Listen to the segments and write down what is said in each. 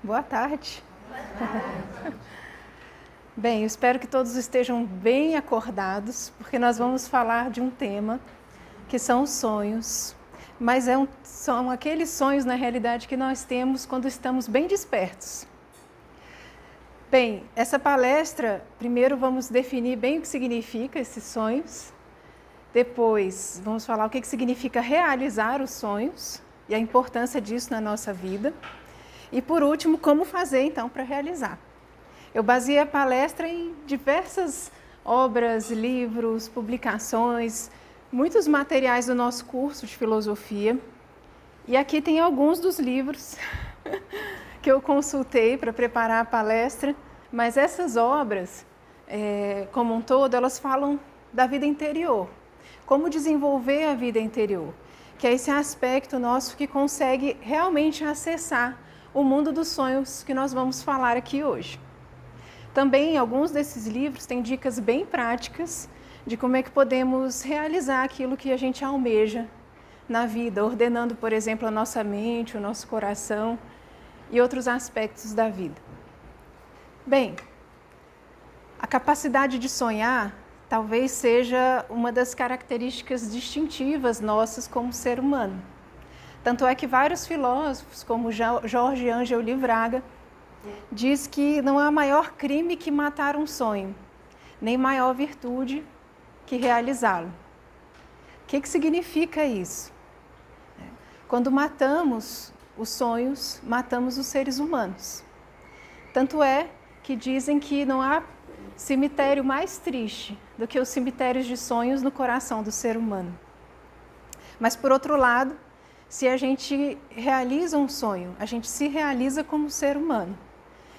Boa tarde. Bem, eu espero que todos estejam bem acordados, porque nós vamos falar de um tema que são os sonhos, mas são aqueles sonhos, na realidade, que nós temos quando estamos bem despertos. Bem, essa palestra, primeiro vamos definir bem o que significa esses sonhos, depois vamos falar o que significa realizar os sonhos e a importância disso na nossa vida. E por último, como fazer então para realizar. Eu baseei a palestra em diversas obras, livros, publicações, muitos materiais do nosso curso de filosofia. E aqui tem alguns dos livros que eu consultei para preparar a palestra, mas essas obras, como um todo, elas falam da vida interior, como desenvolver a vida interior, que é esse aspecto nosso que consegue realmente acessar o mundo dos sonhos que nós vamos falar aqui hoje. Também, alguns desses livros têm dicas bem práticas de como é que podemos realizar aquilo que a gente almeja na vida, ordenando, por exemplo, a nossa mente, o nosso coração e outros aspectos da vida. Bem, a capacidade de sonhar talvez seja uma das características distintivas nossas como ser humano. Tanto é que vários filósofos, como Jorge Ângelo Livraga, diz que não há maior crime que matar um sonho, nem maior virtude que realizá-lo. O que significa isso? Quando matamos os sonhos, matamos os seres humanos. Tanto é que dizem que não há cemitério mais triste do que os cemitérios de sonhos no coração do ser humano. Mas, por outro lado, se a gente realiza um sonho, a gente se realiza como ser humano.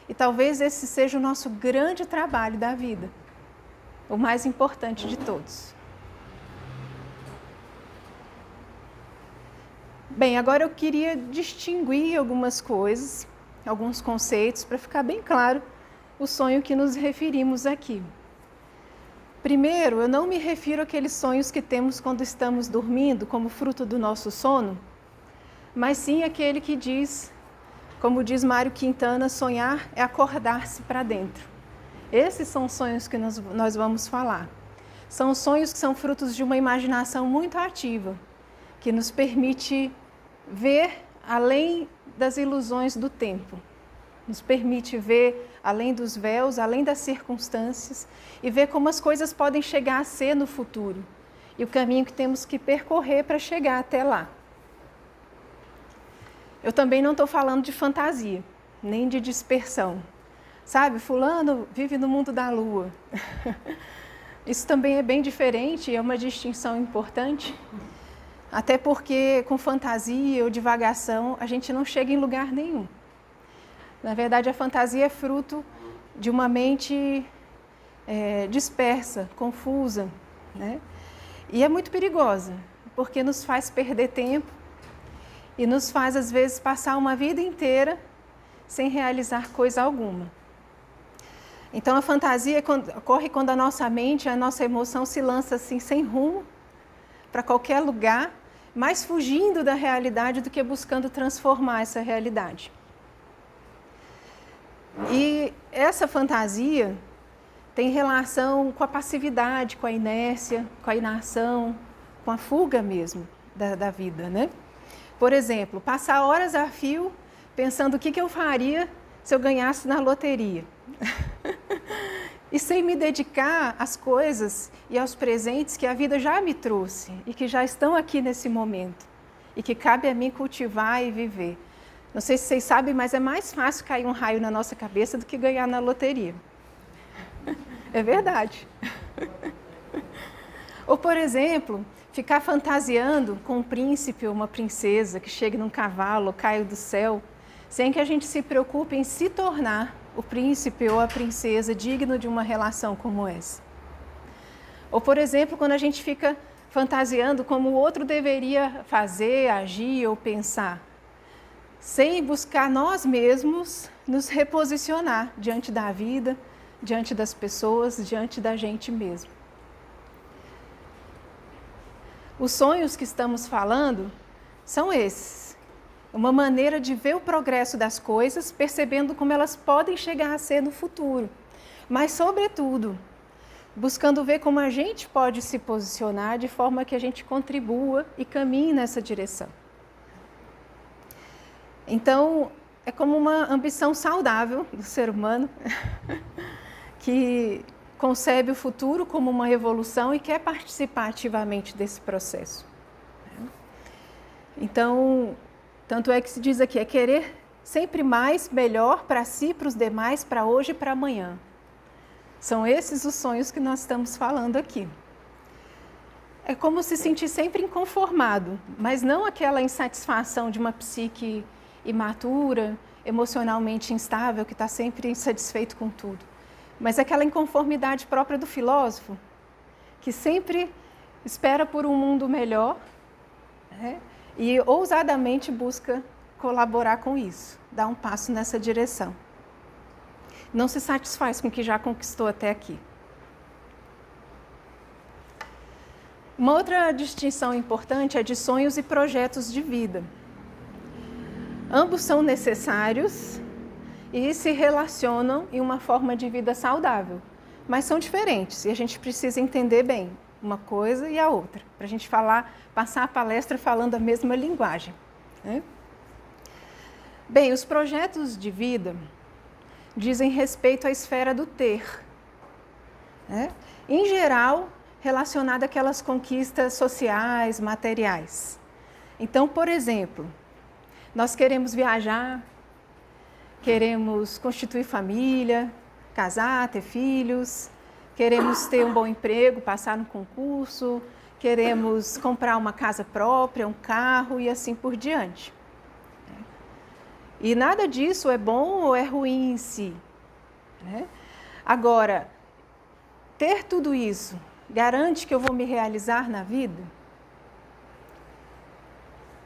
E talvez esse seja o nosso grande trabalho da vida, o mais importante de todos. Bem, agora eu queria distinguir algumas coisas, alguns conceitos, para ficar bem claro o sonho que nos referimos aqui. Primeiro, eu não me refiro àqueles sonhos que temos quando estamos dormindo, como fruto do nosso sono, mas sim aquele que diz, como diz Mário Quintana, sonhar é acordar-se para dentro. Esses são os sonhos que nós vamos falar. São sonhos que são frutos de uma imaginação muito ativa, que nos permite ver além das ilusões do tempo, nos permite ver além dos véus, além das circunstâncias e ver como as coisas podem chegar a ser no futuro e o caminho que temos que percorrer para chegar até lá. Eu também não estou falando de fantasia, nem de dispersão. Sabe, fulano vive no mundo da lua. Isso também é bem diferente e é uma distinção importante, até porque com fantasia ou divagação a gente não chega em lugar nenhum. Na verdade, a fantasia é fruto de uma mente dispersa, confusa, né? E é muito perigosa, porque nos faz perder tempo e nos faz, às vezes, passar uma vida inteira sem realizar coisa alguma. Então, a fantasia ocorre quando a nossa mente, a nossa emoção se lança assim, sem rumo, para qualquer lugar, mais fugindo da realidade do que buscando transformar essa realidade. E essa fantasia tem relação com a passividade, com a inércia, com a inação, com a fuga mesmo da vida, né? Por exemplo, passar horas a fio pensando o que eu faria se eu ganhasse na loteria. E sem me dedicar às coisas e aos presentes que a vida já me trouxe e que já estão aqui nesse momento e que cabe a mim cultivar e viver. Não sei se vocês sabem, mas é mais fácil cair um raio na nossa cabeça do que ganhar na loteria. É verdade. Ou, por exemplo, ficar fantasiando com um príncipe ou uma princesa que chegue num cavalo ou caia do céu, sem que a gente se preocupe em se tornar o príncipe ou a princesa digno de uma relação como essa. Ou, por exemplo, quando a gente fica fantasiando como o outro deveria fazer, agir ou pensar, sem buscar nós mesmos nos reposicionar diante da vida, diante das pessoas, diante da gente mesmo. Os sonhos que estamos falando são esses, uma maneira de ver o progresso das coisas, percebendo como elas podem chegar a ser no futuro. Mas, sobretudo, buscando ver como a gente pode se posicionar de forma que a gente contribua e caminhe nessa direção. Então, é como uma ambição saudável do ser humano, que concebe o futuro como uma revolução e quer participar ativamente desse processo. Então, tanto é que se diz aqui, é querer sempre mais, melhor para si, para os demais, para hoje e para amanhã. São esses os sonhos que nós estamos falando aqui. É como se sentir sempre inconformado, mas não aquela insatisfação de uma psique imatura, emocionalmente instável, que está sempre insatisfeito com tudo. Mas aquela inconformidade própria do filósofo, que sempre espera por um mundo melhor, né? E ousadamente busca colaborar com isso, dar um passo nessa direção. Não se satisfaz com o que já conquistou até aqui. Uma outra distinção importante é de sonhos e projetos de vida. Ambos são necessários e se relacionam em uma forma de vida saudável, mas são diferentes e a gente precisa entender bem uma coisa e a outra, para a gente passar a palestra falando a mesma linguagem, né? Bem, os projetos de vida dizem respeito à esfera do ter, né? Em geral, relacionado àquelas conquistas sociais, materiais. Então, por exemplo, nós queremos viajar, queremos constituir família, casar, ter filhos, queremos ter um bom emprego, passar no concurso, queremos comprar uma casa própria, um carro e assim por diante. E nada disso é bom ou é ruim em si, né? Agora, ter tudo isso garante que eu vou me realizar na vida?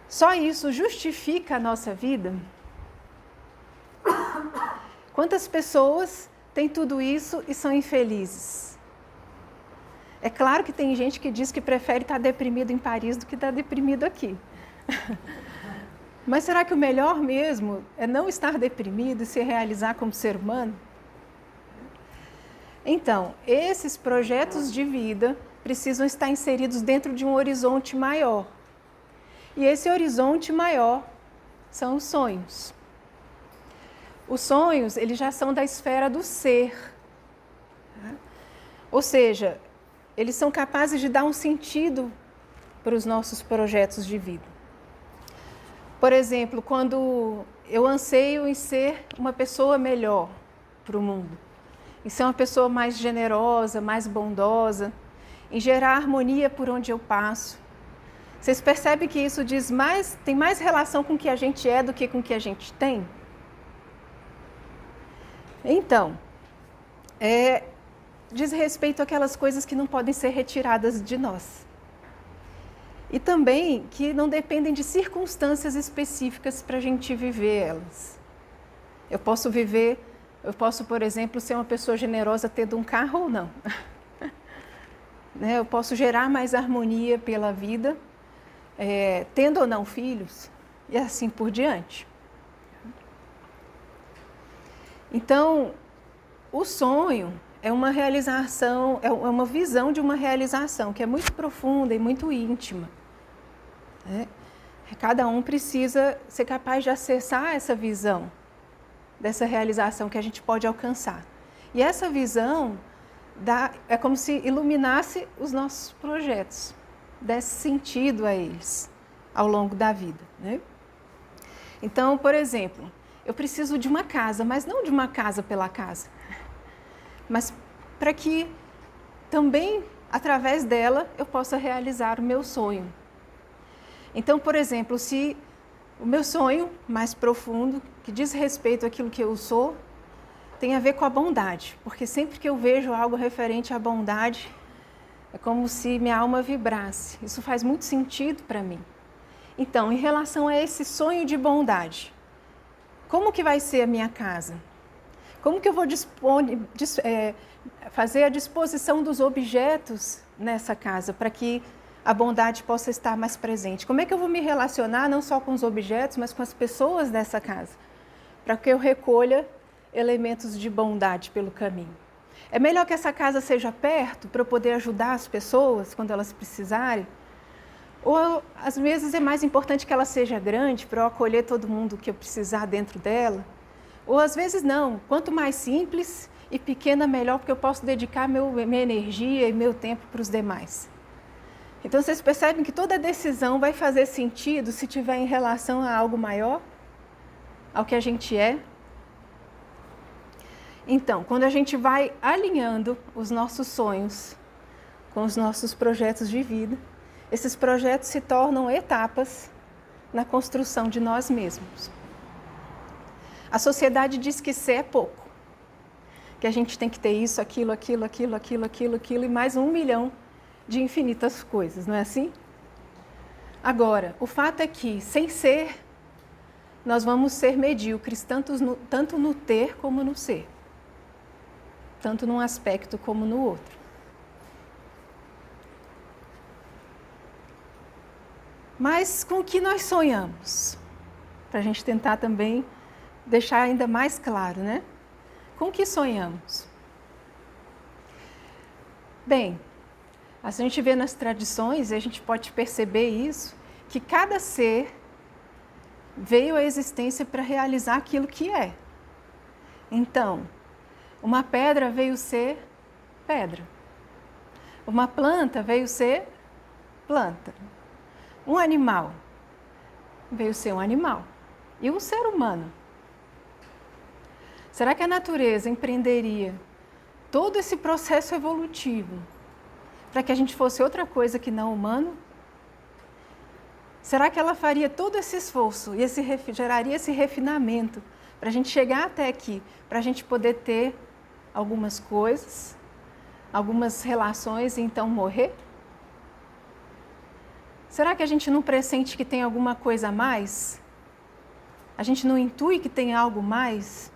Só isso justifica a nossa vida? Quantas pessoas têm tudo isso e são infelizes? É claro que tem gente que diz que prefere estar deprimido em Paris do que estar deprimido aqui. Mas será que o melhor mesmo é não estar deprimido e se realizar como ser humano? Então, esses projetos de vida precisam estar inseridos dentro de um horizonte maior. E esse horizonte maior são os sonhos. Os sonhos, eles já são da esfera do ser. Ou seja, eles são capazes de dar um sentido para os nossos projetos de vida. Por exemplo, quando eu anseio em ser uma pessoa melhor para o mundo, em ser uma pessoa mais generosa, mais bondosa, em gerar harmonia por onde eu passo. Vocês percebem que isso tem mais relação com o que a gente é do que com o que a gente tem? Então, diz respeito àquelas coisas que não podem ser retiradas de nós. E também que não dependem de circunstâncias específicas para a gente viver elas. Eu posso, por exemplo, ser uma pessoa generosa tendo um carro ou não. Eu posso gerar mais harmonia pela vida, tendo ou não filhos, e assim por diante. Então, o sonho é uma realização, é uma visão de uma realização que é muito profunda e muito íntima. Cada um precisa ser capaz de acessar essa visão, dessa realização que a gente pode alcançar. E essa visão é como se iluminasse os nossos projetos, desse sentido a eles ao longo da vida, né? Então, por exemplo, eu preciso de uma casa, mas não de uma casa pela casa, mas para que também, através dela, eu possa realizar o meu sonho. Então, por exemplo, se o meu sonho mais profundo, que diz respeito àquilo que eu sou, tem a ver com a bondade, porque sempre que eu vejo algo referente à bondade, é como se minha alma vibrasse. Isso faz muito sentido para mim. Então, em relação a esse sonho de bondade, como que vai ser a minha casa? Como que eu vou fazer a disposição dos objetos nessa casa para que a bondade possa estar mais presente? Como é que eu vou me relacionar não só com os objetos, mas com as pessoas dessa casa? Para que eu recolha elementos de bondade pelo caminho. É melhor que essa casa seja perto para eu poder ajudar as pessoas quando elas precisarem? Ou às vezes é mais importante que ela seja grande para eu acolher todo mundo que eu precisar dentro dela? Ou às vezes não, quanto mais simples e pequena melhor, porque eu posso dedicar minha energia e meu tempo para os demais. Então vocês percebem que toda decisão vai fazer sentido se tiver em relação a algo maior, ao que a gente é. Então, quando a gente vai alinhando os nossos sonhos com os nossos projetos de vida, esses projetos se tornam etapas na construção de nós mesmos. A sociedade diz que ser é pouco, que a gente tem que ter isso, aquilo e mais 1 milhão de infinitas coisas, não é assim? Agora, o fato é que, sem ser, nós vamos ser medíocres, tanto no ter como no ser. Tanto num aspecto como no outro. Mas com o que nós sonhamos? Para a gente tentar também deixar ainda mais claro, né? Com o que sonhamos? Bem, a gente vê nas tradições, e a gente pode perceber isso, que cada ser veio à existência para realizar aquilo que é. Então, uma pedra veio ser pedra. Uma planta veio ser planta. Um animal veio ser um animal. E um ser humano. Será que a natureza empreenderia todo esse processo evolutivo para que a gente fosse outra coisa que não humano? Será que ela faria todo esse esforço e geraria esse refinamento para a gente chegar até aqui, para a gente poder ter algumas coisas, algumas relações e então morrer? Será que a gente não pressente que tem alguma coisa a mais? A gente não intui que tem algo mais?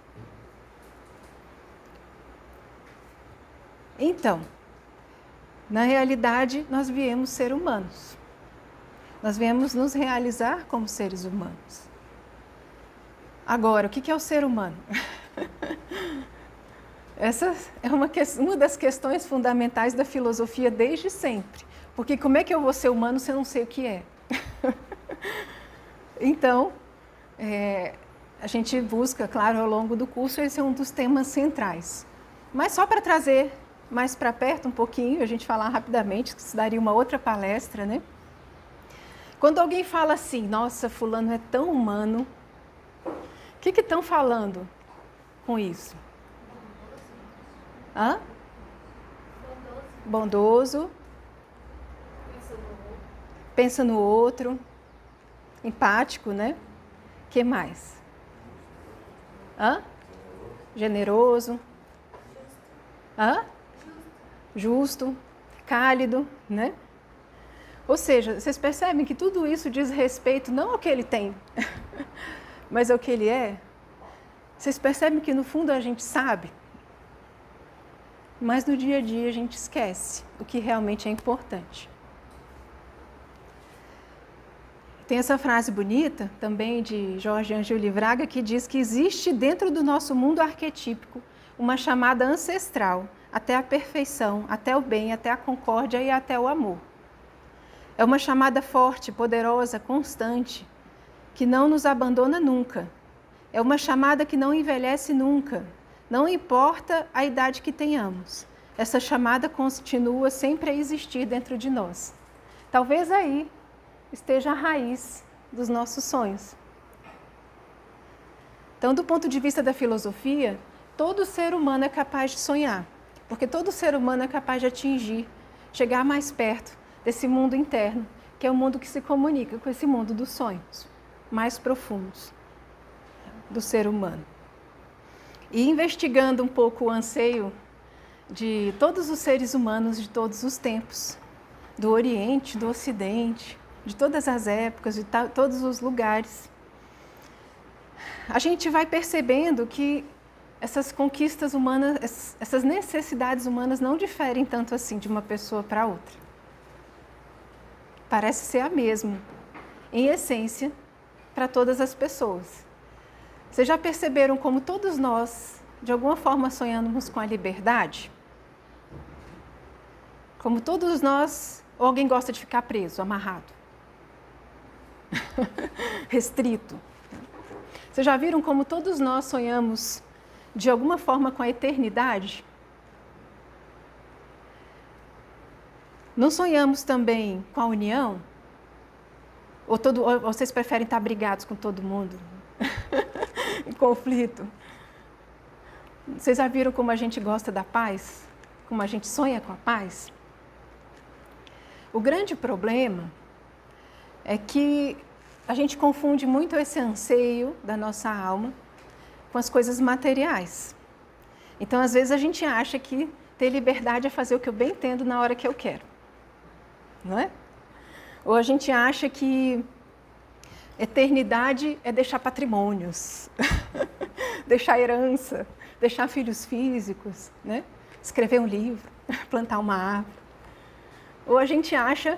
Então, na realidade, nós viemos ser humanos. Nós viemos nos realizar como seres humanos. Agora, o que é o ser humano? Essa é uma das questões fundamentais da filosofia desde sempre. Porque como é que eu vou ser humano se eu não sei o que é? Então, a gente busca, claro, ao longo do curso, esse é um dos temas centrais. Mas só para trazer mais para perto um pouquinho, a gente falar rapidamente, que isso daria uma outra palestra, né? Quando alguém fala assim, nossa, fulano é tão humano, o que estão falando com isso? Hã? Bondoso. Pensa no outro. Empático, né? O que mais? Hã? Generoso. Hã? Justo. Cálido, né? Ou seja, vocês percebem que tudo isso diz respeito não ao que ele tem, mas ao que ele é? Vocês percebem que no fundo a gente sabe? Mas no dia a dia a gente esquece o que realmente é importante. Tem essa frase bonita, também de Jorge Ângelo Braga, que diz que existe dentro do nosso mundo arquetípico uma chamada ancestral, até a perfeição, até o bem, até a concórdia e até o amor. É uma chamada forte, poderosa, constante, que não nos abandona nunca. É uma chamada que não envelhece nunca. Não importa a idade que tenhamos, essa chamada continua sempre a existir dentro de nós. Talvez aí esteja a raiz dos nossos sonhos. Então, do ponto de vista da filosofia, todo ser humano é capaz de sonhar, porque todo ser humano é capaz de atingir, chegar mais perto desse mundo interno, que é o mundo que se comunica com esse mundo dos sonhos mais profundos do ser humano. E investigando um pouco o anseio de todos os seres humanos de todos os tempos, do Oriente, do Ocidente, de todas as épocas, de todos os lugares, a gente vai percebendo que essas conquistas humanas, essas necessidades humanas não diferem tanto assim de uma pessoa para outra. parece ser a mesma, em essência, para todas as pessoas. Vocês já perceberam como todos nós, de alguma forma, sonhamos com a liberdade? Como todos nós, ou alguém gosta de ficar preso, amarrado, restrito. Vocês já viram como todos nós sonhamos, de alguma forma, com a eternidade? Não sonhamos também com a união? Ou vocês preferem estar brigados com todo mundo? Em conflito? Vocês já viram como a gente gosta da paz? Como a gente sonha com a paz? O grande problema é que a gente confunde muito esse anseio da nossa alma com as coisas materiais. Então, às vezes, a gente acha que ter liberdade é fazer o que eu bem entendo na hora que eu quero. Não é? Ou a gente acha que eternidade é deixar patrimônios, deixar herança, deixar filhos físicos, né? Escrever um livro, plantar uma árvore. Ou a gente acha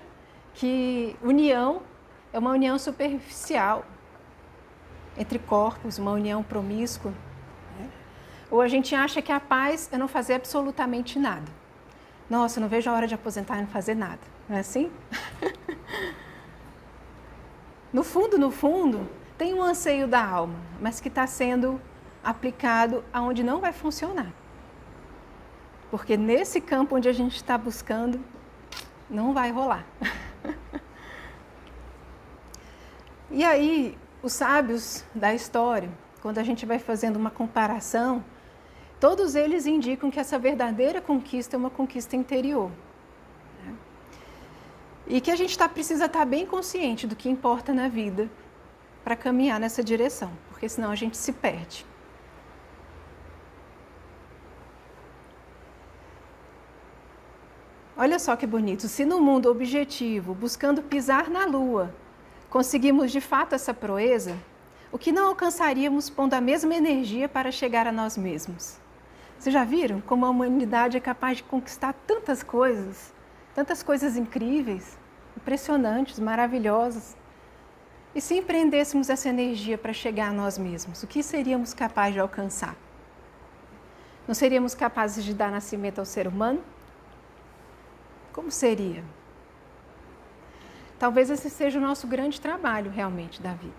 que união é uma união superficial entre corpos, uma união promíscua. Né? Ou a gente acha que a paz é não fazer absolutamente nada. Nossa, eu não vejo a hora de aposentar e não fazer nada. Não é assim? No fundo, tem um anseio da alma, mas que está sendo aplicado aonde não vai funcionar. Porque nesse campo onde a gente está buscando, não vai rolar. E aí, os sábios da história, quando a gente vai fazendo uma comparação, todos eles indicam que essa verdadeira conquista é uma conquista interior. Né? E que a gente precisa estar bem consciente do que importa na vida para caminhar nessa direção, porque senão a gente se perde. Olha só que bonito, se no mundo objetivo, buscando pisar na Lua, conseguimos de fato essa proeza, o que não alcançaríamos pondo a mesma energia para chegar a nós mesmos? Vocês já viram como a humanidade é capaz de conquistar tantas coisas incríveis, impressionantes, maravilhosas? E se empreendêssemos essa energia para chegar a nós mesmos, o que seríamos capazes de alcançar? Não seríamos capazes de dar nascimento ao ser humano? Como seria? Talvez esse seja o nosso grande trabalho, realmente, da vida.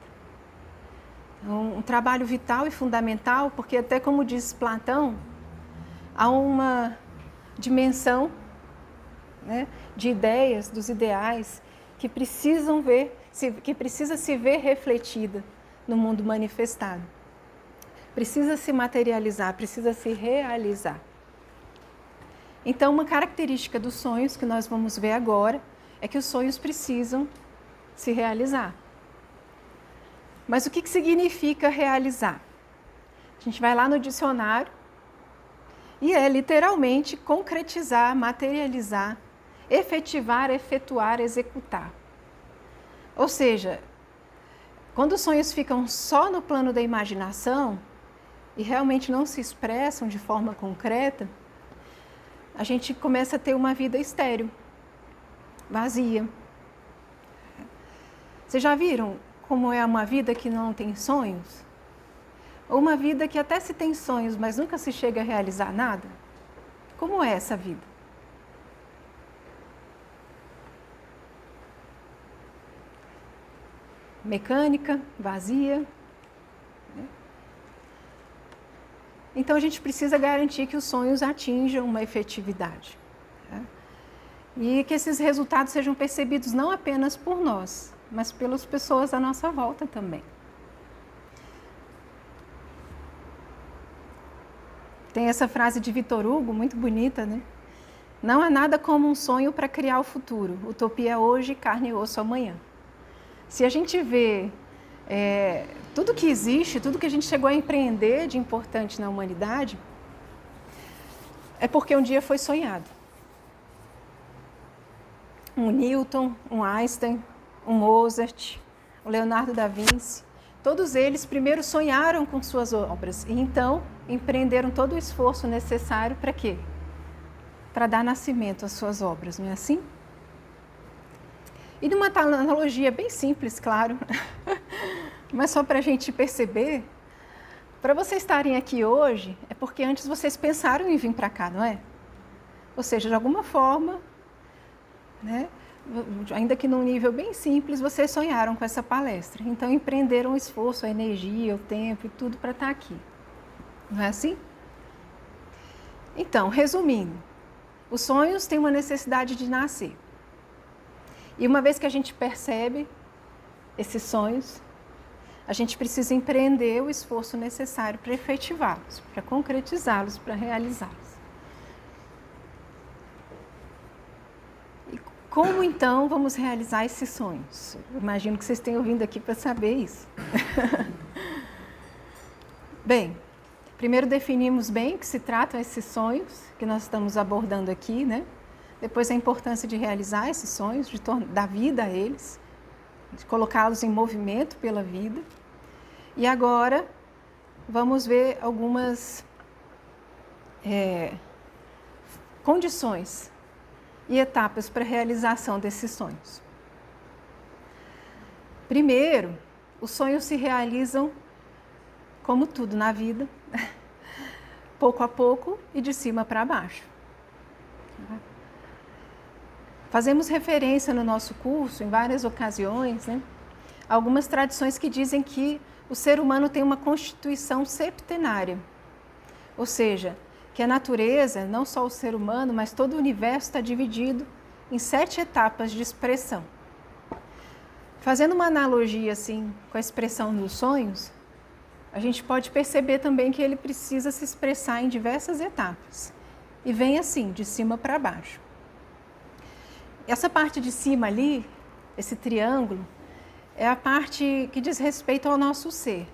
Um trabalho vital e fundamental, porque até como diz Platão, há uma dimensão, né, de ideias, dos ideais, que precisa se ver refletida no mundo manifestado. Precisa se materializar, precisa se realizar. Então, uma característica dos sonhos que nós vamos ver agora é que os sonhos precisam se realizar. Mas o que significa realizar? A gente vai lá no dicionário e é literalmente concretizar, materializar, efetivar, efetuar, executar. Ou seja, quando os sonhos ficam só no plano da imaginação e realmente não se expressam de forma concreta, a gente começa a ter uma vida estéril, vazia. Vocês já viram como é uma vida que não tem sonhos? Ou uma vida que até se tem sonhos, mas nunca se chega a realizar nada? Como é essa vida? Mecânica, vazia. Então, a gente precisa garantir que os sonhos atinjam uma efetividade. Né? E que esses resultados sejam percebidos não apenas por nós, mas pelas pessoas à nossa volta também. Tem essa frase de Victor Hugo, muito bonita, né? Não há nada como um sonho para criar o futuro. Utopia hoje, carne e osso amanhã. Se a gente vê tudo que existe, tudo que a gente chegou a empreender de importante na humanidade, é porque um dia foi sonhado. Um Newton, um Einstein, um Mozart, um Leonardo da Vinci, todos eles primeiro sonharam com suas obras e então empreenderam todo o esforço necessário para quê? Para dar nascimento às suas obras, não é assim? E numa analogia bem simples, claro, mas só para a gente perceber, para vocês estarem aqui hoje, é porque antes vocês pensaram em vir para cá, não é? Ou seja, de alguma forma, né, ainda que num nível bem simples, vocês sonharam com essa palestra. Então, empreenderam o esforço, a energia, o tempo e tudo para estar aqui. Não é assim? Então, resumindo, os sonhos têm uma necessidade de nascer. E uma vez que a gente percebe esses sonhos, a gente precisa empreender o esforço necessário para efetivá-los, para concretizá-los, para realizá-los. E como então vamos realizar esses sonhos? Eu imagino que vocês tenham vindo aqui para saber isso. Bem, primeiro definimos bem o que se tratam esses sonhos que nós estamos abordando aqui, né? Depois a importância de realizar esses sonhos, de dar vida a eles, de colocá-los em movimento pela vida. E agora vamos ver algumas condições e etapas para a realização desses sonhos. Primeiro, os sonhos se realizam, como tudo na vida, pouco a pouco e de cima para baixo. Fazemos referência no nosso curso, em várias ocasiões, né, a algumas tradições que dizem que o ser humano tem uma constituição septenária, ou seja, que a natureza, não só o ser humano, mas todo o universo está dividido em 7 etapas de expressão. Fazendo uma analogia assim com a expressão dos sonhos, a gente pode perceber também que ele precisa se expressar em diversas etapas. E vem assim, de cima para baixo. Essa parte de cima ali, esse triângulo, é a parte que diz respeito ao nosso ser.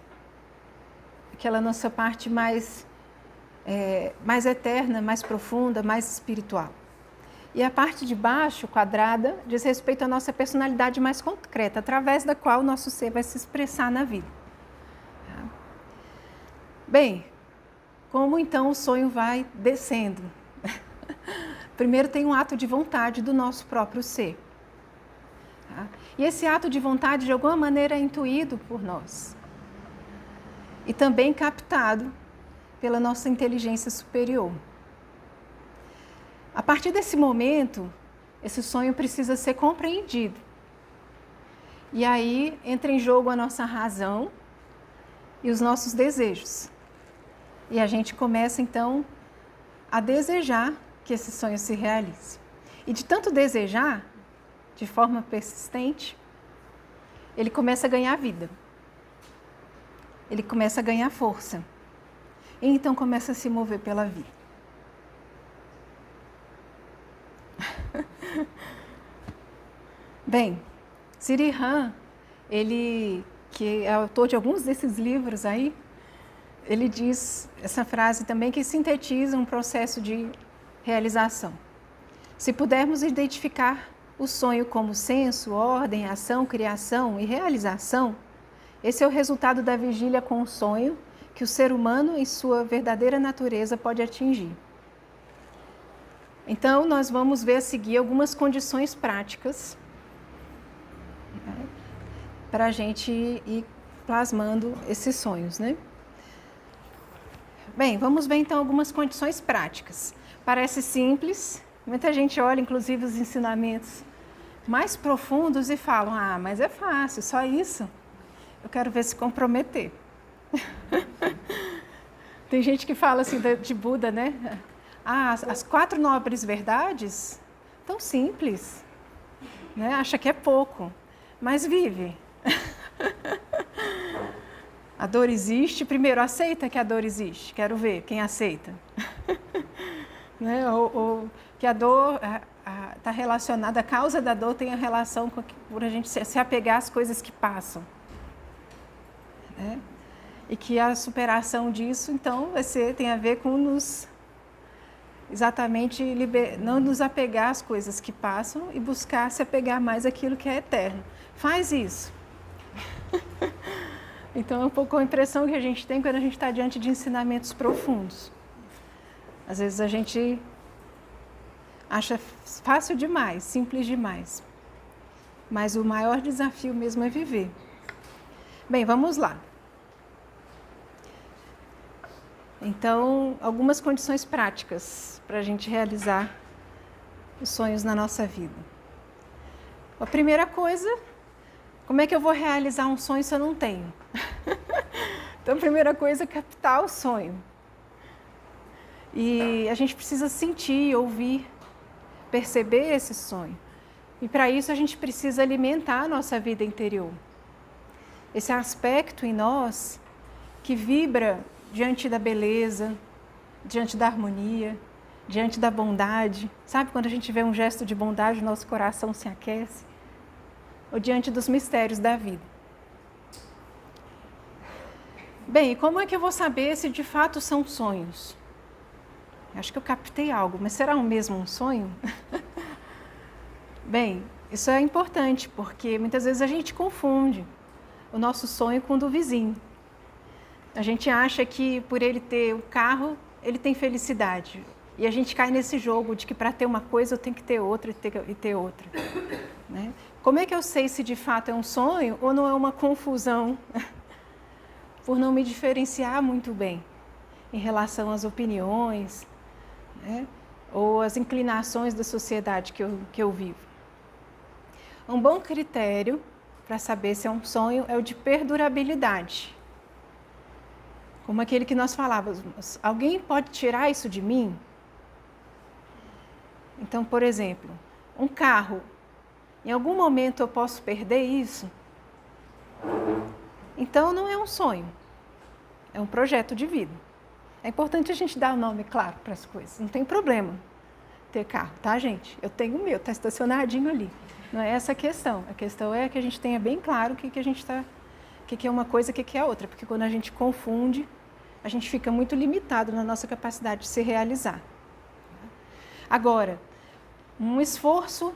Aquela nossa parte mais eterna, mais profunda, mais espiritual. E a parte de baixo, quadrada, diz respeito à nossa personalidade mais concreta, através da qual o nosso ser vai se expressar na vida. Bem, como então o sonho vai descendo? Primeiro tem um ato de vontade do nosso próprio ser. E esse ato de vontade, de alguma maneira, é intuído por nós. E também captado pela nossa inteligência superior. A partir desse momento, esse sonho precisa ser compreendido. E aí entra em jogo a nossa razão e os nossos desejos. E a gente começa, então, a desejar que esse sonho se realize. E de tanto desejar, de forma persistente, ele começa a ganhar vida. Ele começa a ganhar força. E então começa a se mover pela vida. Bem, Sirihan, ele, que é autor de alguns desses livros aí, ele diz essa frase também que sintetiza um processo de realização. Se pudermos identificar o sonho como senso, ordem, ação, criação e realização, esse é o resultado da vigília com o sonho que o ser humano em sua verdadeira natureza pode atingir. Então, nós vamos ver a seguir algumas condições práticas, né, para a gente ir plasmando esses sonhos, né? Bem, vamos ver então algumas condições práticas. Parece simples, muita gente olha inclusive os ensinamentos mais profundos e falam, mas é fácil, só isso. Eu quero ver se comprometer. Tem gente que fala assim de Buda, né? As 4 nobres verdades, tão simples, né? Acha que é pouco, mas vive. A dor existe, primeiro aceita que a dor existe, quero ver quem aceita. Né? Ou que a dor está relacionada, a causa da dor tem a relação com por a gente se apegar às coisas que passam. Né? E que a superação disso, então, tem a ver com exatamente não nos apegar às coisas que passam e buscar se apegar mais àquilo que é eterno. Faz isso. Então, é um pouco a impressão que a gente tem quando a gente está diante de ensinamentos profundos. Às vezes a gente acha fácil demais, simples demais. mas o maior desafio mesmo é viver. Bem, vamos lá. Então, algumas condições práticas para a gente realizar os sonhos na nossa vida. A primeira coisa, como é que eu vou realizar um sonho se eu não tenho? Então, a primeira coisa é captar o sonho. E a gente precisa sentir, ouvir, perceber esse sonho. E para isso a gente precisa alimentar a nossa vida interior. Esse aspecto em nós que vibra diante da beleza, diante da harmonia, diante da bondade. Sabe quando a gente vê um gesto de bondade, o nosso coração se aquece? Ou diante dos mistérios da vida. Bem, e como é que eu vou saber se de fato são sonhos? Acho que eu captei algo, mas será mesmo um sonho? Bem, isso é importante, porque muitas vezes a gente confunde o nosso sonho com o do vizinho. A gente acha que por ele ter o carro, ele tem felicidade. E a gente cai nesse jogo de que para ter uma coisa eu tenho que ter outra e ter outra. Né? Como é que eu sei se de fato é um sonho ou não é uma confusão? Por não me diferenciar muito bem em relação às opiniões, né? Ou às inclinações da sociedade que eu vivo. Um bom critério para saber se é um sonho é o de perdurabilidade. Como aquele que nós falávamos, alguém pode tirar isso de mim? Então, por exemplo, um carro, em algum momento eu posso perder isso? Então não é um sonho, é um projeto de vida. É importante a gente dar o nome claro para as coisas, não tem problema ter carro, tá, gente? Eu tenho o meu, está estacionadinho ali. Não é essa a questão é que a gente tenha bem claro o que a gente está, o que é uma coisa e o que é outra, porque quando a gente confunde, a gente fica muito limitado na nossa capacidade de se realizar. Agora, um esforço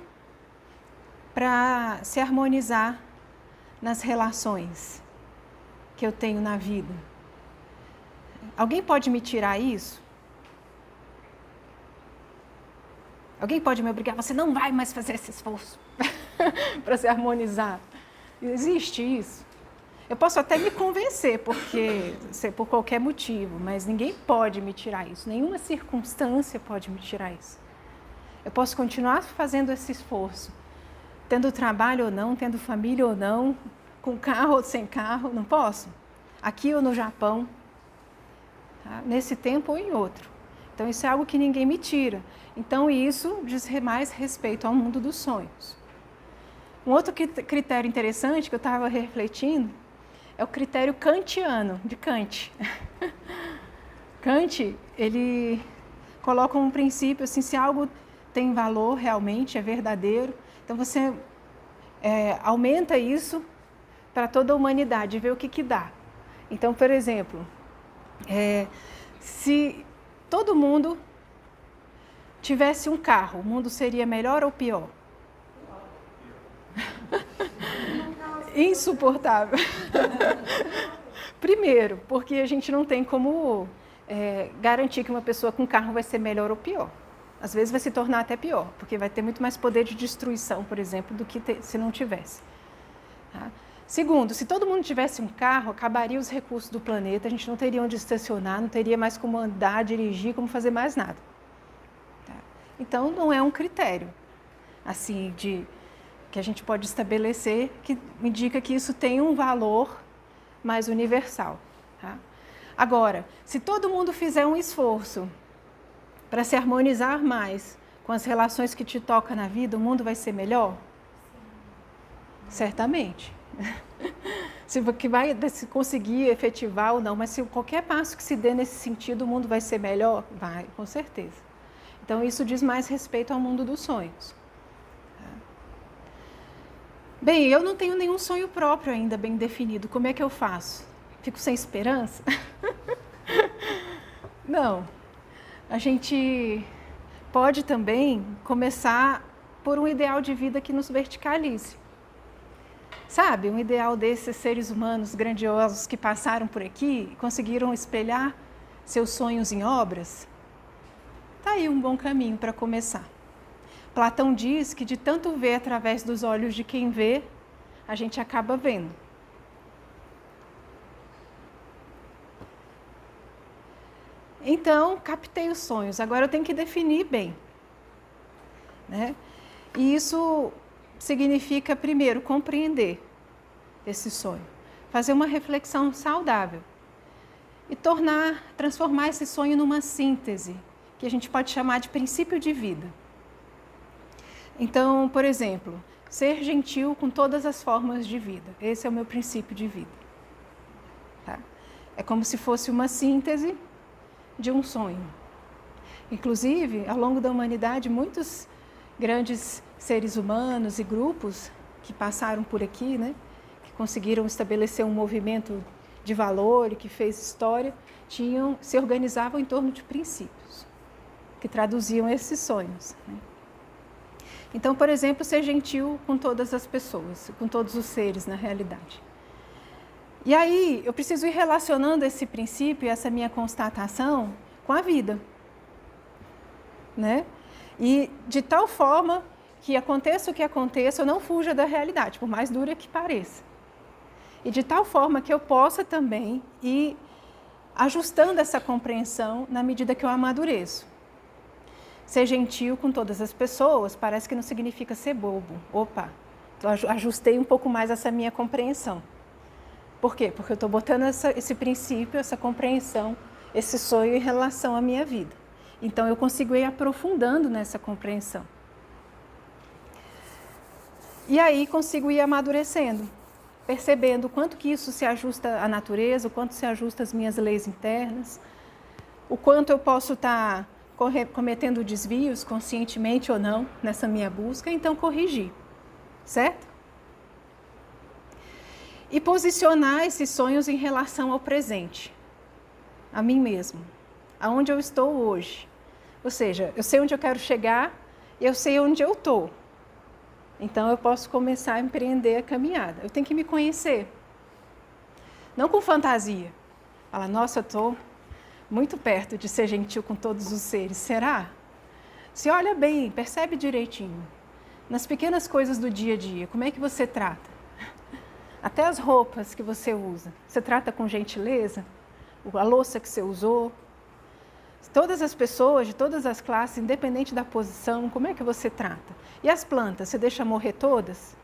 para se harmonizar nas relações que eu tenho na vida. Alguém pode me tirar isso? Alguém pode me obrigar? Você não vai mais fazer esse esforço para se harmonizar. Existe isso? Eu posso até me convencer, por qualquer motivo, mas ninguém pode me tirar isso. Nenhuma circunstância pode me tirar isso. Eu posso continuar fazendo esse esforço, tendo trabalho ou não, tendo família ou não, com carro ou sem carro, não posso? Aqui ou no Japão, tá? Nesse tempo ou em outro. Então isso é algo que ninguém me tira. Então isso diz mais respeito ao mundo dos sonhos. Um outro critério interessante que eu estava refletindo é o critério kantiano, de Kant. Kant, ele coloca um princípio assim, se algo tem valor realmente, é verdadeiro, então você aumenta isso para toda a humanidade e vê o que dá. Então, por exemplo, se todo mundo tivesse um carro, o mundo seria melhor ou pior? Insuportável. Primeiro, porque a gente não tem como garantir que uma pessoa com carro vai ser melhor ou pior. Às vezes vai se tornar até pior, porque vai ter muito mais poder de destruição, por exemplo, do que se não tivesse. Tá? Segundo, se todo mundo tivesse um carro, acabaria os recursos do planeta, a gente não teria onde estacionar, não teria mais como andar, dirigir, como fazer mais nada. Tá? Então, não é um critério assim que a gente pode estabelecer que indica que isso tem um valor mais universal. Tá? Agora, se todo mundo fizer um esforço para se harmonizar mais com as relações que te tocam na vida, o mundo vai ser melhor? Certamente. Se conseguir efetivar ou não, mas se qualquer passo que se dê nesse sentido, o mundo vai ser melhor? Vai, com certeza. Então isso diz mais respeito ao mundo dos sonhos. Bem, eu não tenho nenhum sonho próprio ainda bem definido. Como é que eu faço? Fico sem esperança? Não. A gente pode também começar por um ideal de vida que nos verticalize. Sabe, um ideal desses seres humanos grandiosos que passaram por aqui e conseguiram espelhar seus sonhos em obras? Está aí um bom caminho para começar. Platão diz que de tanto ver através dos olhos de quem vê, a gente acaba vendo. Então, captei os sonhos. Agora eu tenho que definir bem, né? E isso significa, primeiro, compreender esse sonho, fazer uma reflexão saudável e transformar esse sonho numa síntese, que a gente pode chamar de princípio de vida. Então, por exemplo, ser gentil com todas as formas de vida. Esse é o meu princípio de vida. Tá? É como se fosse uma síntese de um sonho. Inclusive, ao longo da humanidade, muitos grandes seres humanos e grupos que passaram por aqui, né, que conseguiram estabelecer um movimento de valor e que fez história, se organizavam em torno de princípios que traduziam esses sonhos, né? Então, por exemplo, ser gentil com todas as pessoas, com todos os seres na realidade. E aí, eu preciso ir relacionando esse princípio, essa minha constatação, com a vida, né? E de tal forma que aconteça o que aconteça, eu não fuja da realidade, por mais dura que pareça. E de tal forma que eu possa também ir ajustando essa compreensão na medida que eu amadureço. Ser gentil com todas as pessoas parece que não significa ser bobo. Opa, ajustei um pouco mais essa minha compreensão. Por quê? Porque eu estou botando esse princípio, essa compreensão, esse sonho em relação à minha vida. Então eu consigo ir aprofundando nessa compreensão. E aí consigo ir amadurecendo, percebendo o quanto que isso se ajusta à natureza, o quanto se ajusta às minhas leis internas, o quanto eu posso estar cometendo desvios, conscientemente ou não, nessa minha busca, então corrigir, certo? E posicionar esses sonhos em relação ao presente, a mim mesmo, aonde eu estou hoje. Ou seja, eu sei onde eu quero chegar e eu sei onde eu estou. Então eu posso começar a empreender a caminhada. Eu tenho que me conhecer. Não com fantasia. Falar, nossa, eu estou muito perto de ser gentil com todos os seres. Será? Se olha bem, percebe direitinho. Nas pequenas coisas do dia a dia, como é que você trata? Até as roupas que você usa. Você trata com gentileza? A louça que você usou? Todas as pessoas, de todas as classes, independente da posição, como é que você trata? E as plantas, você deixa morrer todas?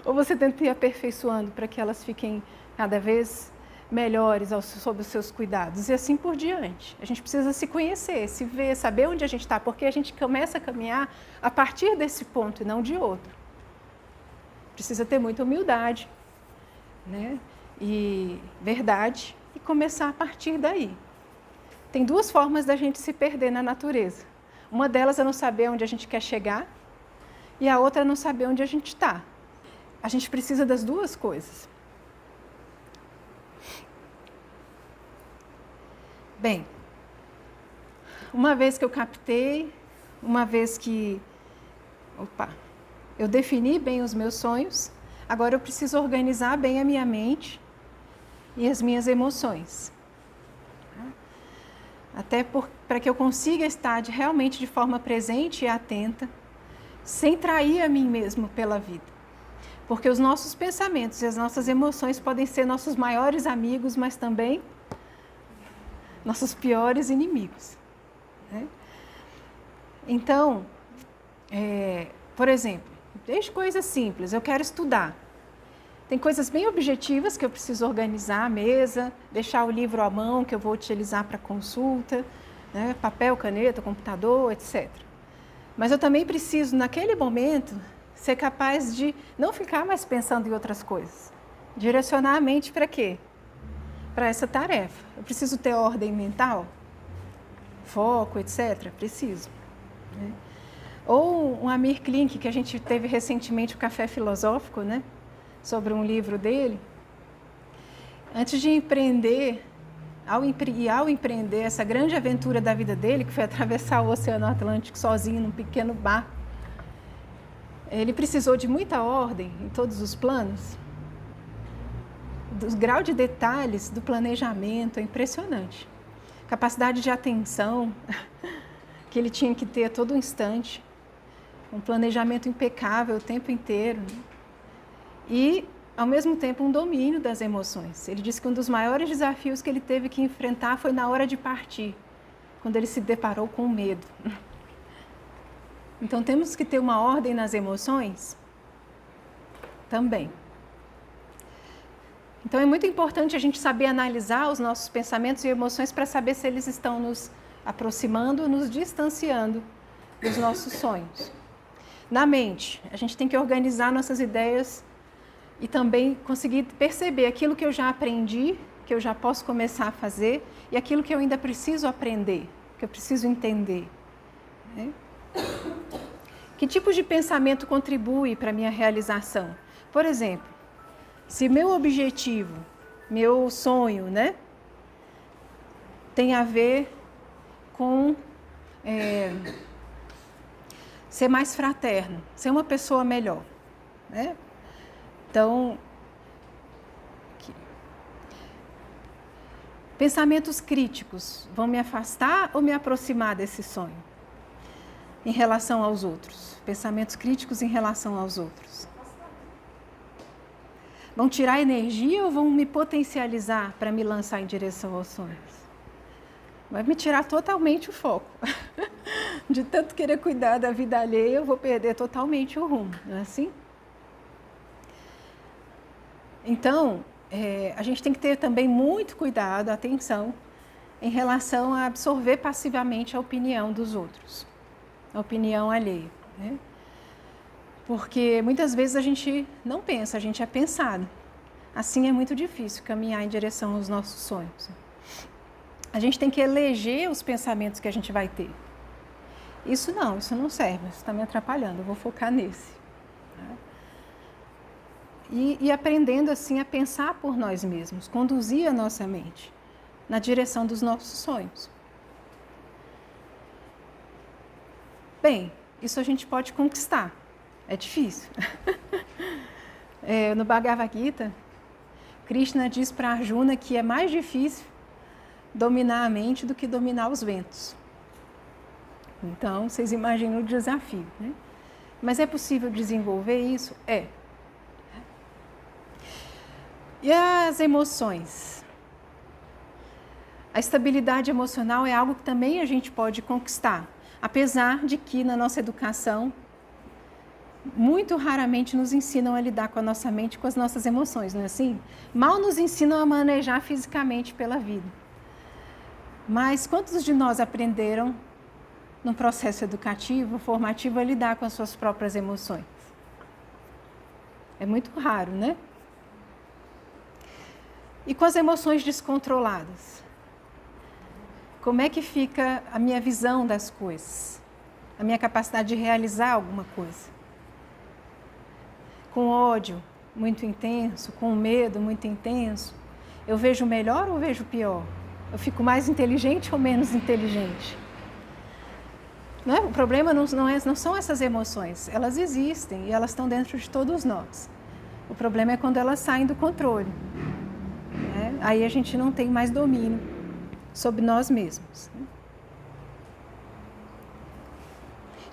Ou você tenta ir aperfeiçoando para que elas fiquem cada vez melhores sob os seus cuidados? E assim por diante. A gente precisa se conhecer, se ver, saber onde a gente está, porque a gente começa a caminhar a partir desse ponto e não de outro. Precisa ter muita humildade, né? E verdade, e começar a partir daí. Tem duas formas da gente se perder na natureza. Uma delas é não saber onde a gente quer chegar e a outra é não saber onde a gente está. A gente precisa das duas coisas. Bem, uma vez que eu captei, uma vez que eu defini bem os meus sonhos, agora eu preciso organizar bem a minha mente e as minhas emoções. Até para que eu consiga estar realmente de forma presente e atenta, sem trair a mim mesmo pela vida. Porque os nossos pensamentos e as nossas emoções podem ser nossos maiores amigos, mas também nossos piores inimigos, né? Então, por exemplo, desde coisas simples, eu quero estudar. Tem coisas bem objetivas que eu preciso organizar a mesa, deixar o livro à mão que eu vou utilizar para consulta, né? Papel, caneta, computador, etc. Mas eu também preciso, naquele momento, ser capaz de não ficar mais pensando em outras coisas. Direcionar a mente para quê? Para essa tarefa. Eu preciso ter ordem mental, foco, etc. Preciso, né? Ou um Amir Klink, que a gente teve recentemente o Café Filosófico, né? Sobre um livro dele. Antes de empreender, ao empreender essa grande aventura da vida dele, que foi atravessar o Oceano Atlântico sozinho num pequeno barco, ele precisou de muita ordem em todos os planos. O grau de detalhes do planejamento é impressionante. Capacidade de atenção que ele tinha que ter a todo instante. um planejamento impecável o tempo inteiro, né? E, ao mesmo tempo, um domínio das emoções. Ele disse que um dos maiores desafios que ele teve que enfrentar foi na hora de partir, quando ele se deparou com o medo. Então, temos que ter uma ordem nas emoções também. Então, é muito importante a gente saber analisar os nossos pensamentos e emoções para saber se eles estão nos aproximando ou nos distanciando dos nossos sonhos. Na mente, a gente tem que organizar nossas ideias e também conseguir perceber aquilo que eu já aprendi, que eu já posso começar a fazer, e aquilo que eu ainda preciso aprender, que eu preciso entender, né? Que tipo de pensamento contribui para a minha realização? Por exemplo, se meu objetivo, meu sonho, né, tem a ver com ser mais fraterno, ser uma pessoa melhor, né? Então, pensamentos críticos vão me afastar ou me aproximar desse sonho? Em relação aos outros. Pensamentos críticos em relação aos outros. Vão tirar energia ou vão me potencializar para me lançar em direção aos sonhos? Vai me tirar totalmente o foco. De tanto querer cuidar da vida alheia, eu vou perder totalmente o rumo, não é assim? Então, a gente tem que ter também muito cuidado, atenção, em relação a absorver passivamente a opinião dos outros, a opinião alheia, né? Porque muitas vezes a gente não pensa, a gente é pensado. Assim é muito difícil caminhar em direção aos nossos sonhos. A gente tem que eleger os pensamentos que a gente vai ter. Isso não serve, isso está me atrapalhando, eu vou focar nesse. E aprendendo assim a pensar por nós mesmos, conduzir a nossa mente na direção dos nossos sonhos. Bem, isso a gente pode conquistar, é difícil. No Bhagavad Gita, Krishna diz para Arjuna que é mais difícil dominar a mente do que dominar os ventos. Então, vocês imaginam o desafio, né? Mas é possível desenvolver isso? É. E as emoções? A estabilidade emocional é algo que também a gente pode conquistar, apesar de que na nossa educação, muito raramente nos ensinam a lidar com a nossa mente e com as nossas emoções, não é assim? Mal nos ensinam a manejar fisicamente pela vida. Mas quantos de nós aprenderam, no processo educativo, formativo, a lidar com as suas próprias emoções? É muito raro, né? E com as emoções descontroladas? Como é que fica a minha visão das coisas? A minha capacidade de realizar alguma coisa? Com ódio muito intenso, com medo muito intenso, eu vejo melhor ou vejo pior? Eu fico mais inteligente ou menos inteligente? Não é? O problema não são essas emoções, elas existem e elas estão dentro de todos nós. O problema é quando elas saem do controle. Né? Aí a gente não tem mais domínio sobre nós mesmos.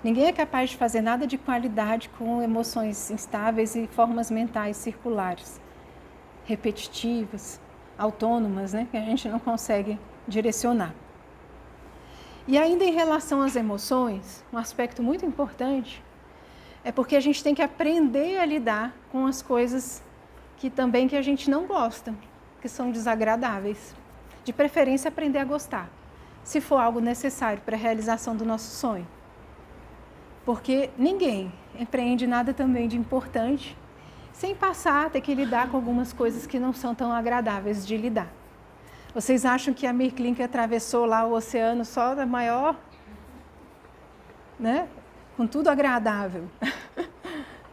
Ninguém é capaz de fazer nada de qualidade com emoções instáveis e formas mentais circulares, repetitivas, autônomas, né? Que a gente não consegue direcionar. E ainda em relação às emoções, um aspecto muito importante é porque a gente tem que aprender a lidar com as coisas que a gente não gosta, que são desagradáveis. De preferência, aprender a gostar, se for algo necessário para a realização do nosso sonho. Porque ninguém empreende nada também de importante sem passar a ter que lidar com algumas coisas que não são tão agradáveis de lidar. Vocês acham que a Mirklink atravessou lá o oceano só da maior, né? Com tudo agradável.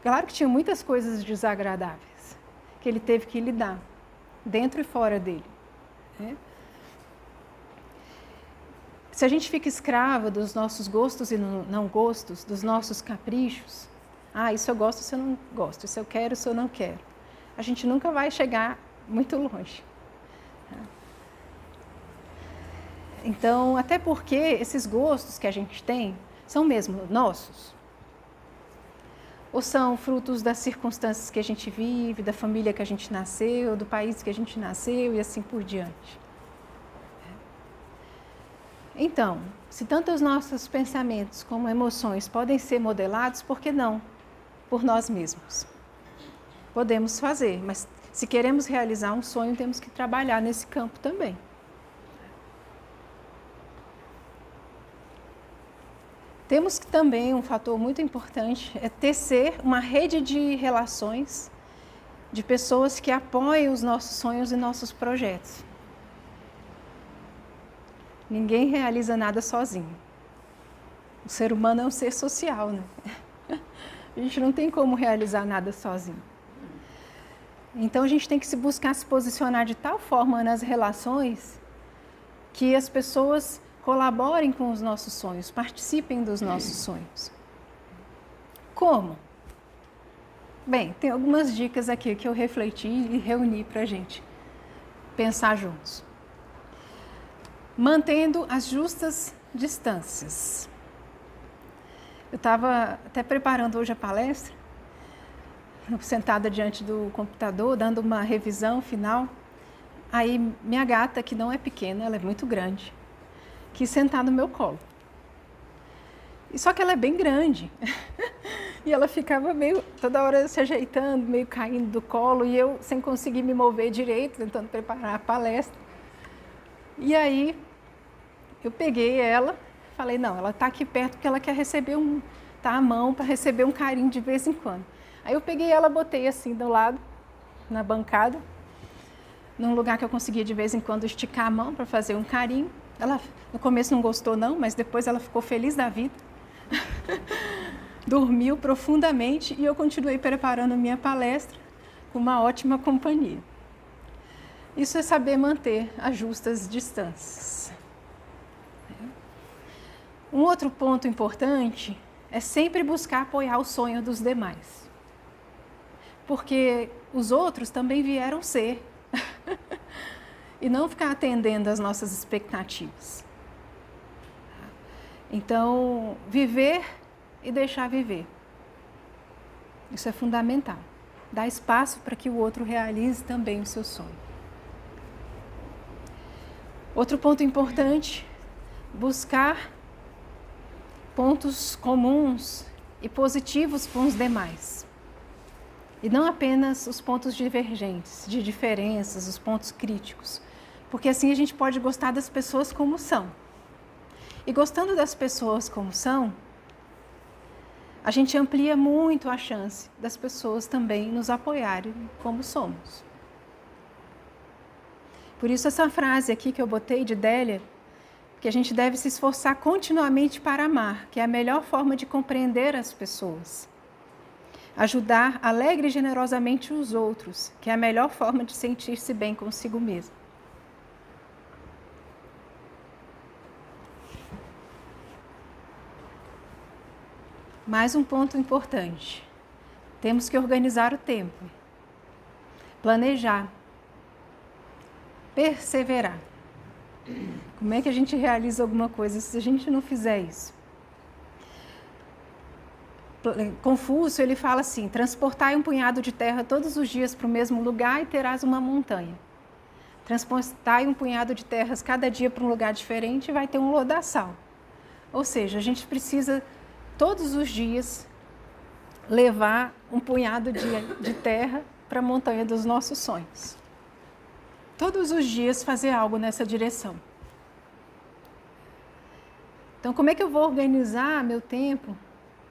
Claro que tinha muitas coisas desagradáveis que ele teve que lidar, dentro e fora dele. Né? Se a gente fica escravo dos nossos gostos e não gostos, dos nossos caprichos, isso eu gosto, isso eu não gosto, isso eu quero, isso eu não quero, a gente nunca vai chegar muito longe. Então, até porque esses gostos que a gente tem são mesmo nossos. Ou são frutos das circunstâncias que a gente vive, da família que a gente nasceu, do país que a gente nasceu e assim por diante. Então, se tanto os nossos pensamentos como emoções podem ser modelados, por que não? Por nós mesmos. Podemos fazer, mas se queremos realizar um sonho, temos que trabalhar nesse campo também. Temos que também, um fator muito importante, é tecer uma rede de relações de pessoas que apoiem os nossos sonhos e nossos projetos. Ninguém realiza nada sozinho. O ser humano é um ser social, né? A gente não tem como realizar nada sozinho. Então a gente tem que buscar se posicionar de tal forma nas relações que as pessoas colaborem com os nossos sonhos, participem dos nossos sonhos. Como? Bem, tem algumas dicas aqui que eu refleti e reuni para a gente pensar juntos. Mantendo as justas distâncias. Eu estava até preparando hoje a palestra, sentada diante do computador, dando uma revisão final. Aí minha gata, que não é pequena, ela é muito grande, quis sentar no meu colo. E só que ela é bem grande. E ela ficava meio, toda hora se ajeitando, meio caindo do colo, e eu sem conseguir me mover direito, tentando preparar a palestra. E aí eu peguei ela, falei, não, ela está aqui perto porque ela quer receber tá à mão para receber um carinho de vez em quando. Aí eu peguei ela, botei assim do lado, na bancada, num lugar que eu conseguia de vez em quando esticar a mão para fazer um carinho. Ela no começo não gostou não, mas depois ela ficou feliz da vida. Dormiu profundamente e eu continuei preparando a minha palestra com uma ótima companhia. Isso é saber manter as justas distâncias. Um outro ponto importante é sempre buscar apoiar o sonho dos demais. Porque os outros também vieram ser. E não ficar atendendo às nossas expectativas. Então, viver e deixar viver. Isso é fundamental. Dar espaço para que o outro realize também o seu sonho. Outro ponto importante, buscar pontos comuns e positivos com os demais. E não apenas os pontos divergentes, de diferenças, os pontos críticos. Porque assim a gente pode gostar das pessoas como são. E gostando das pessoas como são, a gente amplia muito a chance das pessoas também nos apoiarem como somos. Por isso essa frase aqui que eu botei de Délia, que a gente deve se esforçar continuamente para amar, que é a melhor forma de compreender as pessoas. Ajudar alegre e generosamente os outros, que é a melhor forma de sentir-se bem consigo mesmo. Mais um ponto importante. Temos que organizar o tempo, planejar, perseverar. Como é que a gente realiza alguma coisa se a gente não fizer isso? Confúcio, ele fala assim, transportai um punhado de terra todos os dias para o mesmo lugar e terás uma montanha. Transportai um punhado de terras cada dia para um lugar diferente e vai ter um lodaçal. Ou seja, a gente precisa todos os dias levar um punhado de terra para a montanha dos nossos sonhos. Todos os dias fazer algo nessa direção. Então, como é que eu vou organizar meu tempo,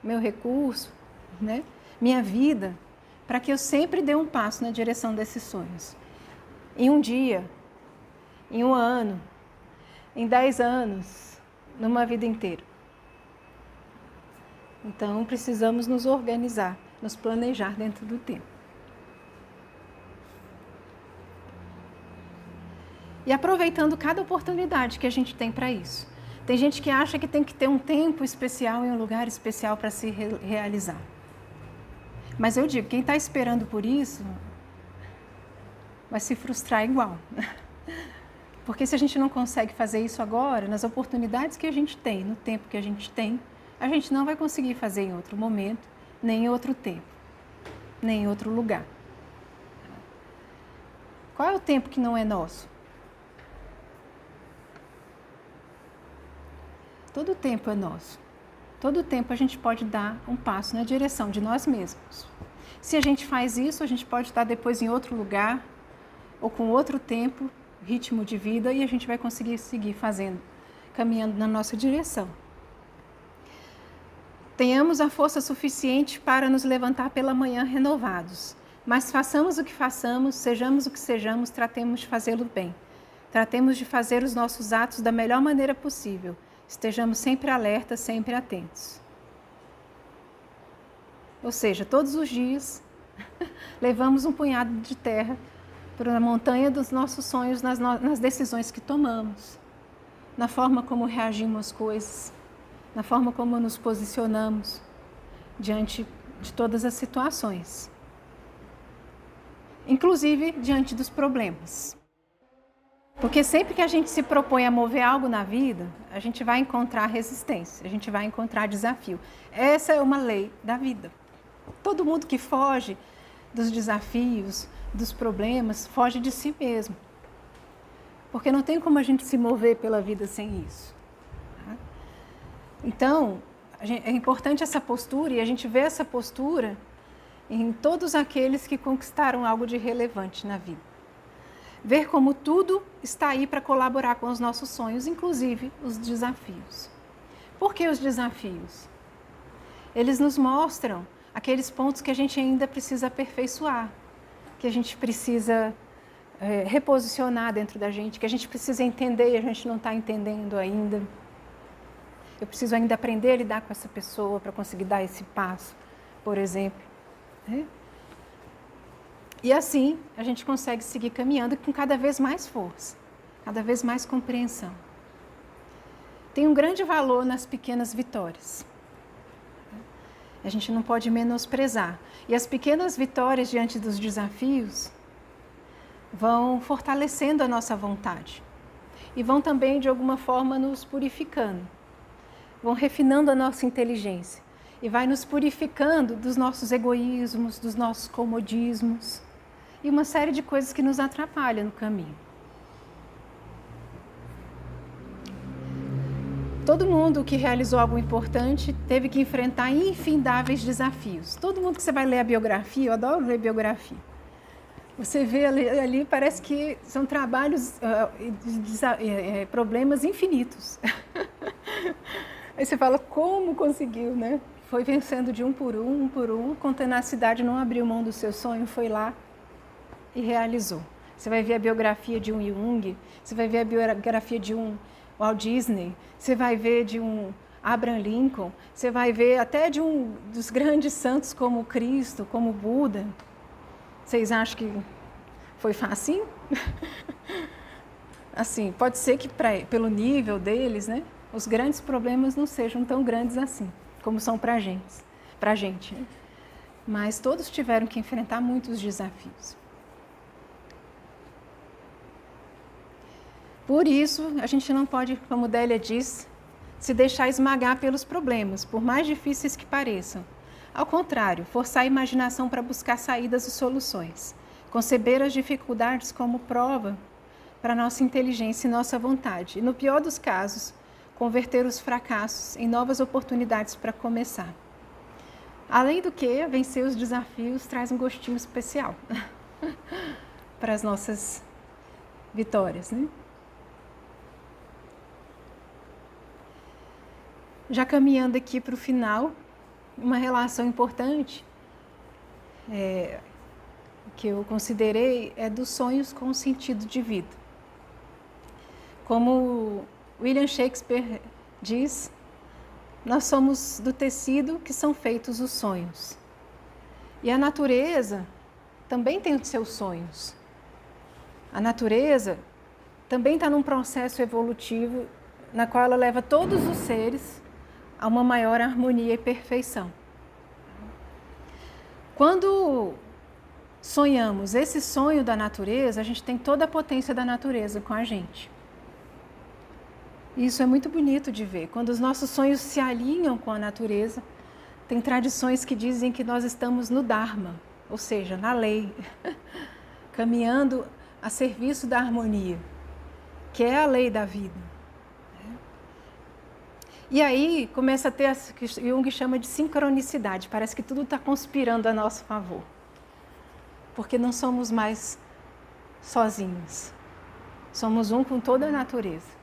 meu recurso, né? Minha vida, para que eu sempre dê um passo na direção desses sonhos? Em um dia, em um ano, em 10 anos, numa vida inteira. Então, precisamos nos organizar, nos planejar dentro do tempo. E aproveitando cada oportunidade que a gente tem para isso. Tem gente que acha que tem que ter um tempo especial em um lugar especial para se realizar. Mas eu digo, quem está esperando por isso vai se frustrar igual. Porque se a gente não consegue fazer isso agora, nas oportunidades que a gente tem, no tempo que a gente tem, a gente não vai conseguir fazer em outro momento nem em outro tempo, nem em outro lugar. Qual é o tempo que não é nosso? Todo tempo é nosso. Todo tempo a gente pode dar um passo na direção de nós mesmos. Se a gente faz isso, a gente pode estar depois em outro lugar ou com outro tempo, ritmo de vida, e a gente vai conseguir seguir fazendo, caminhando na nossa direção. Tenhamos a força suficiente para nos levantar pela manhã renovados, mas façamos o que façamos, sejamos o que sejamos, tratemos de fazê-lo bem. Tratemos de fazer os nossos atos da melhor maneira possível. Estejamos sempre alertas, sempre atentos. Ou seja, todos os dias levamos um punhado de terra para a montanha dos nossos sonhos, nas decisões que tomamos, na forma como reagimos às coisas, na forma como nos posicionamos diante de todas as situações, inclusive diante dos problemas. Porque sempre que a gente se propõe a mover algo na vida, a gente vai encontrar resistência, a gente vai encontrar desafio. Essa é uma lei da vida. Todo mundo que foge dos desafios, dos problemas, foge de si mesmo. Porque não tem como a gente se mover pela vida sem isso. Então, é importante essa postura, e a gente vê essa postura em todos aqueles que conquistaram algo de relevante na vida. Ver como tudo está aí para colaborar com os nossos sonhos, inclusive os desafios. Por que os desafios? Eles nos mostram aqueles pontos que a gente ainda precisa aperfeiçoar, que a gente precisa reposicionar dentro da gente, que a gente precisa entender e a gente não está entendendo ainda. Eu preciso ainda aprender a lidar com essa pessoa para conseguir dar esse passo, por exemplo. E assim a gente consegue seguir caminhando com cada vez mais força, cada vez mais compreensão. Tem um grande valor nas pequenas vitórias. A gente não pode menosprezar. E as pequenas vitórias diante dos desafios vão fortalecendo a nossa vontade. E vão também, de alguma forma, nos purificando. Vão refinando a nossa inteligência. E vai nos purificando dos nossos egoísmos, dos nossos comodismos. E uma série de coisas que nos atrapalham no caminho. Todo mundo que realizou algo importante teve que enfrentar infindáveis desafios. Todo mundo que você vai ler a biografia, eu adoro ler biografia. Você vê ali parece que são trabalhos, problemas infinitos. Aí você fala, como conseguiu, né? Foi vencendo de um por um, com tenacidade, não abriu mão do seu sonho, foi lá e realizou. Você vai ver a biografia de um Jung, você vai ver a biografia de um Walt Disney, você vai ver de um Abraham Lincoln, você vai ver até de um dos grandes santos como Cristo, como Buda. Vocês acham que foi fácil? Assim, pode ser que pelo nível deles, né, os grandes problemas não sejam tão grandes assim, como são para a gente. Né? Mas todos tiveram que enfrentar muitos desafios. Por isso, a gente não pode, como Délia diz, se deixar esmagar pelos problemas, por mais difíceis que pareçam. Ao contrário, forçar a imaginação para buscar saídas e soluções. Conceber as dificuldades como prova para nossa inteligência e nossa vontade. E, no pior dos casos, converter os fracassos em novas oportunidades para começar. Além do que, vencer os desafios traz um gostinho especial para as nossas vitórias, né? Já caminhando aqui para o final, uma relação importante que eu considerei é dos sonhos com o sentido de vida. Como William Shakespeare diz, nós somos do tecido que são feitos os sonhos. E a natureza também tem os seus sonhos. A natureza também está num processo evolutivo na qual ela leva todos os seres a uma maior harmonia e perfeição. Quando sonhamos esse sonho da natureza, a gente tem toda a potência da natureza com a gente. Isso é muito bonito de ver. Quando os nossos sonhos se alinham com a natureza, Tem tradições que dizem que nós estamos no Dharma, ou seja, na lei, caminhando a serviço da harmonia, que é a lei da vida. E aí começa a ter o que Jung chama de sincronicidade, parece que tudo está conspirando a nosso favor, porque não somos mais sozinhos, somos um com toda a natureza.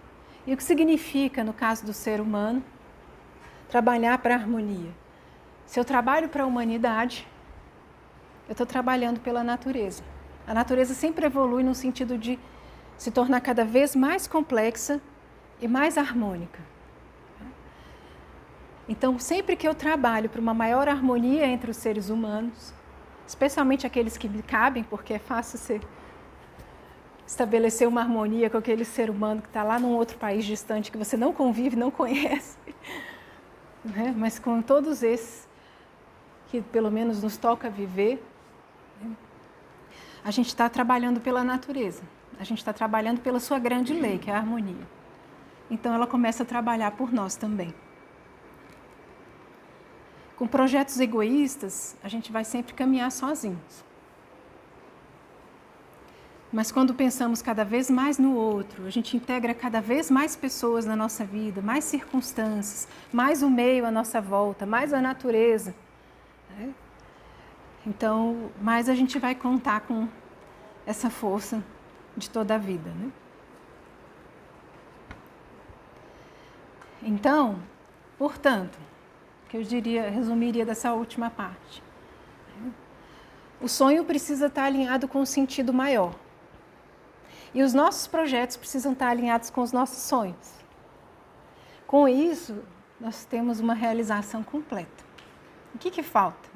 E o que significa, no caso do ser humano, trabalhar para a harmonia? Se eu trabalho para a humanidade, eu estou trabalhando pela natureza. A natureza sempre evolui no sentido de se tornar cada vez mais complexa e mais harmônica. Então, sempre que eu trabalho para uma maior harmonia entre os seres humanos, especialmente aqueles que me cabem, porque é fácil estabelecer uma harmonia com aquele ser humano que está lá num outro país distante, que você não convive, não conhece, né? Mas com todos esses que pelo menos nos toca viver, a gente está trabalhando pela natureza, a gente está trabalhando pela sua grande lei, que é a harmonia. Então ela começa a trabalhar por nós também. Com projetos egoístas, a gente vai sempre caminhar sozinhos. Mas quando pensamos cada vez mais no outro, a gente integra cada vez mais pessoas na nossa vida, mais circunstâncias, mais o meio à nossa volta, mais a natureza, né? Então, mais a gente vai contar com essa força de toda a vida, né? Então, portanto, que eu resumiria dessa última parte, o sonho precisa estar alinhado com o sentido maior. E os nossos projetos precisam estar alinhados com os nossos sonhos. Com isso, nós temos uma realização completa. O que falta?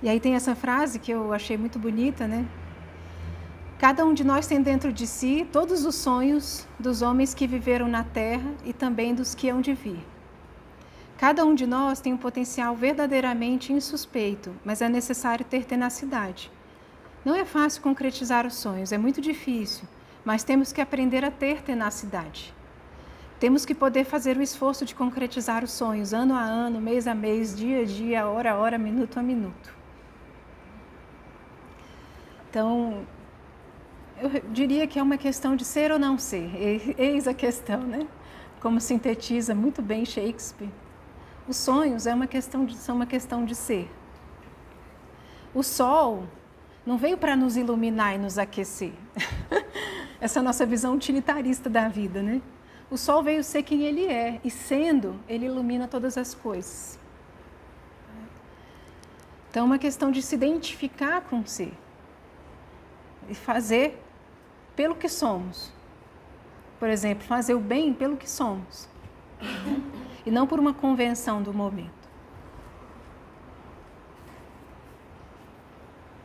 E aí tem essa frase que eu achei muito bonita, né? Cada um de nós tem dentro de si todos os sonhos dos homens que viveram na terra e também dos que hão de vir. Cada um de nós tem um potencial verdadeiramente insuspeito, mas é necessário ter tenacidade. Não é fácil concretizar os sonhos, é muito difícil, mas temos que aprender a ter tenacidade. Temos que poder fazer o esforço de concretizar os sonhos, ano a ano, mês a mês, dia a dia, hora a hora, minuto a minuto. Então, eu diria que é uma questão de ser ou não ser, eis a questão, né? Como sintetiza muito bem Shakespeare. Os sonhos são uma questão de ser. O sol não veio para nos iluminar e nos aquecer. Essa é a nossa visão utilitarista da vida, né? O sol veio ser quem ele é, e sendo, ele ilumina todas as coisas. Então é uma questão de se identificar com o ser. E fazer pelo que somos. Por exemplo, fazer o bem pelo que somos. E não por uma convenção do momento.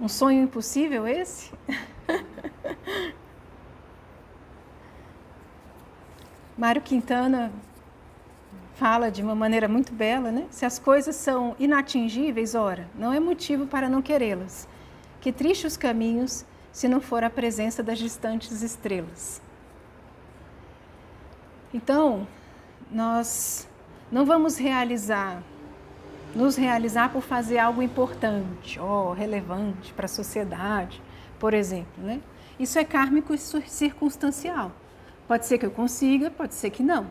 Um sonho impossível esse? Mário Quintana fala de uma maneira muito bela, né? Se as coisas são inatingíveis, ora, não é motivo para não querê-las. Que tristes os caminhos, se não for a presença das distantes estrelas. Então, nós não vamos nos realizar por fazer algo importante, relevante para a sociedade, por exemplo, né? Isso é kármico e circunstancial. Pode ser que eu consiga, pode ser que não.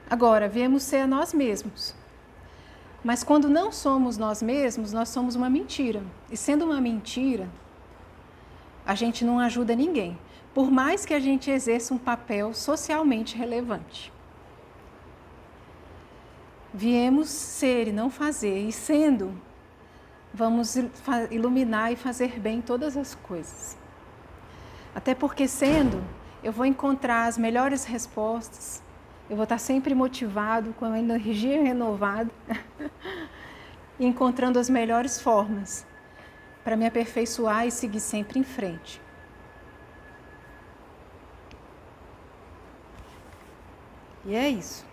Agora, viemos ser a nós mesmos. Mas quando não somos nós mesmos, nós somos uma mentira. E sendo uma mentira, a gente não ajuda ninguém, por mais que a gente exerça um papel socialmente relevante. Viemos ser e não fazer, e sendo, vamos iluminar e fazer bem todas as coisas. Até porque sendo, eu vou encontrar as melhores respostas, eu vou estar sempre motivado, com a energia renovada, e encontrando as melhores formas para me aperfeiçoar e seguir sempre em frente. E é isso.